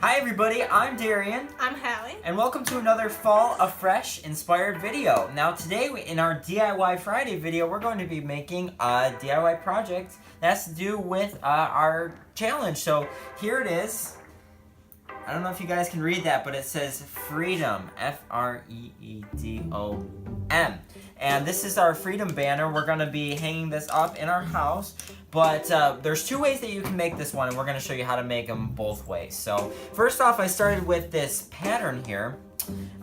Hi everybody, I'm Darian. I'm Hallie. And welcome to another Fall Afresh inspired video. Now today in our DIY Friday video, we're going to be making a DIY project that has to do with our challenge. So here it is. I don't know if you guys can read that, but it says Freedom, F-R-E-E-D-O-M. And this is our Freedom banner. We're going to be hanging this up in our house. But there's two ways that you can make this one, and we're going to show you how to make them both ways. So first off, I started with this pattern here.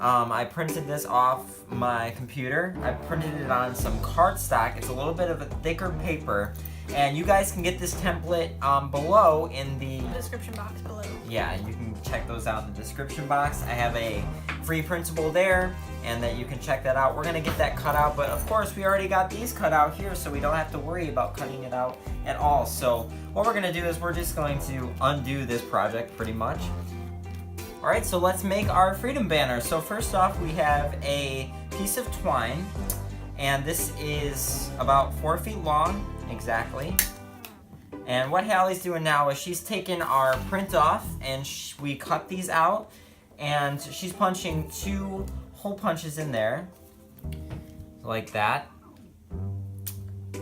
I printed this off my computer. I printed it on some cardstock. It's a little bit of a thicker paper. And you guys can get this template below in the description box below. Yeah, you can check those out in the description box. I have a free printable there, and that you can check that out. We're gonna get that cut out, but of course we already got these cut out here, so we don't have to worry about cutting it out at all. So what we're gonna do is we're just going to undo this project pretty much. All right, so let's make our Freedom banner. So first off, we have a piece of twine, and this is about 4 feet long, exactly. And what Hallie's doing now is she's taking our print off, and we cut these out, and she's punching 2 hole punches in there, like that.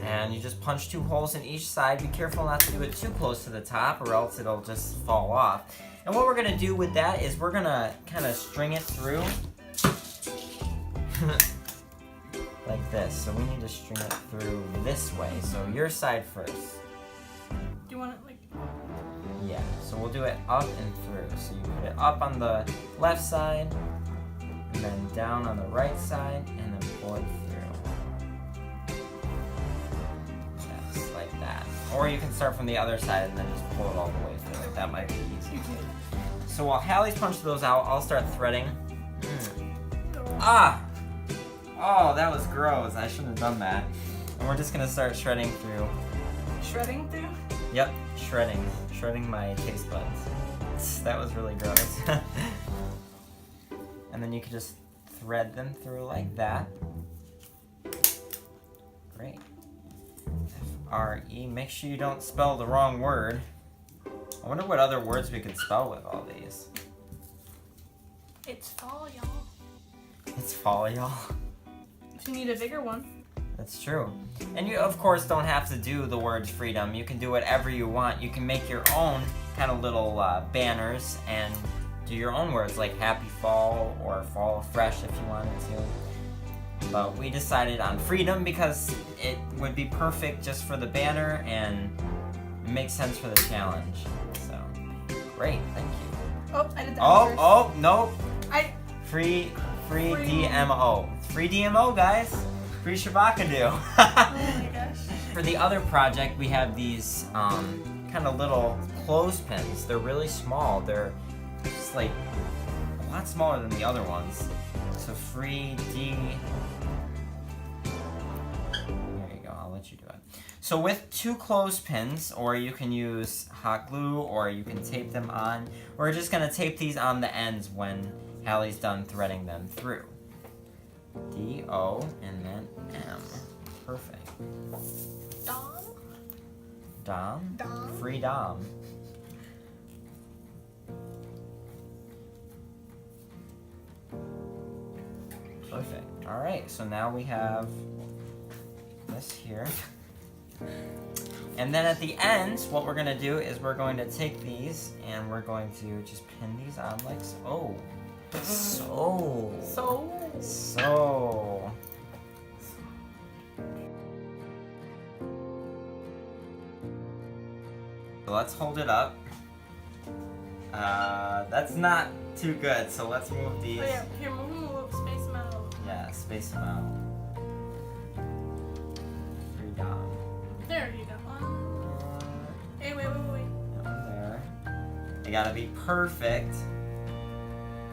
And you just punch 2 holes in each side. Be careful not to do it too close to the top, or else it'll just fall off. And what we're gonna do with that is we're gonna kind of string it through like this. So we need to string it through this way. So your side first. Do you want it like? Yeah, so we'll do it up and through. So you put it up on the left side, and then down on the right side, and then pull it through. Just like that. Or you can start from the other side and then just pull it all the way through. That might be easy. So while Hallie's punched those out, I'll start threading. Ah! Oh, that was gross. I shouldn't have done that. And we're just gonna start shredding through. Shredding through? Yep, shredding. Shredding my taste buds. That was really gross. And then you can just thread them through like that. Great. F-R-E. Make sure you don't spell the wrong word. I wonder what other words we could spell with all these. It's fall, y'all. It's fall, y'all. So you need a bigger one. That's true. And you, of course, don't have to do the words freedom. You can do whatever you want. You can make your own kind of little banners and do your own words, like happy fall or fall fresh if you wanted to. But we decided on freedom because it would be perfect just for the banner and it makes sense for the challenge. So, great, thank you. Oh, I did that first. Oh, no. Free Free. DMO. Free DMO, guys. Free Shabakadu. Oh my gosh. For the other project, we have these kind of little clothespins. They're really small. They're just like a lot smaller than the other ones. So free D. There you go. I'll let you do it. So with 2 clothespins, or you can use hot glue, or you can tape them on. We're just gonna tape these on the ends when Hallie's done threading them through. D-O and then M. Perfect. Dom? Dom? Dom? Free Dom. Perfect. Alright, so now we have this here. And then at the end, what we're going to do is we're going to take these and we're going to just pin these on like so. Oh. So. So. So let's hold it up. That's not too good, so let's move these. Oh yeah, here, move them a little, space them out a little. Yeah, space them out. Free Dom. There you go. Hey, wait. That one there. They gotta be perfect.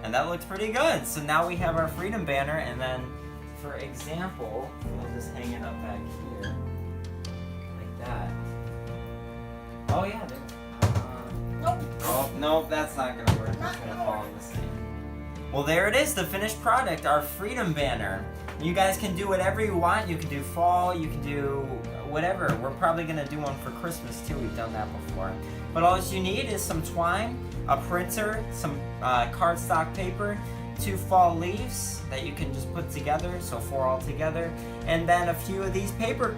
And that looks pretty good. So now we have our Freedom banner, and then, for example, we'll just hang it up back here. Like that. Oh yeah, there. Nope. Oh, no, that's not gonna work. It's gonna fall in the same. Well, there it is, the finished product, our Freedom banner. You guys can do whatever you want. You can do fall, you can do whatever. We're probably gonna do one for Christmas too. We've done that before. But all you need is some twine, a printer, some cardstock paper, 2 fall leaves that you can just put together, so 4 all together, and then a few of these paper,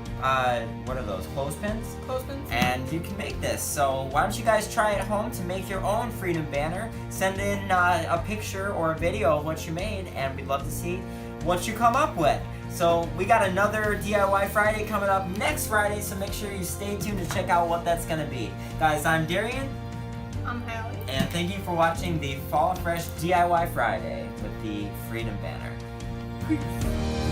what are those, clothespins? Clothespins. And you can make this. So why don't you guys try at home to make your own freedom banner? Send in a picture or a video of what you made, and we'd love to see what you come up with. So we got another DIY Friday coming up next Friday, so make sure you stay tuned to check out what that's gonna be. Guys, I'm Darian. I'm Hallie. And thank you for watching the Fall Fresh DIY Friday with the Freedom Banner. Peace.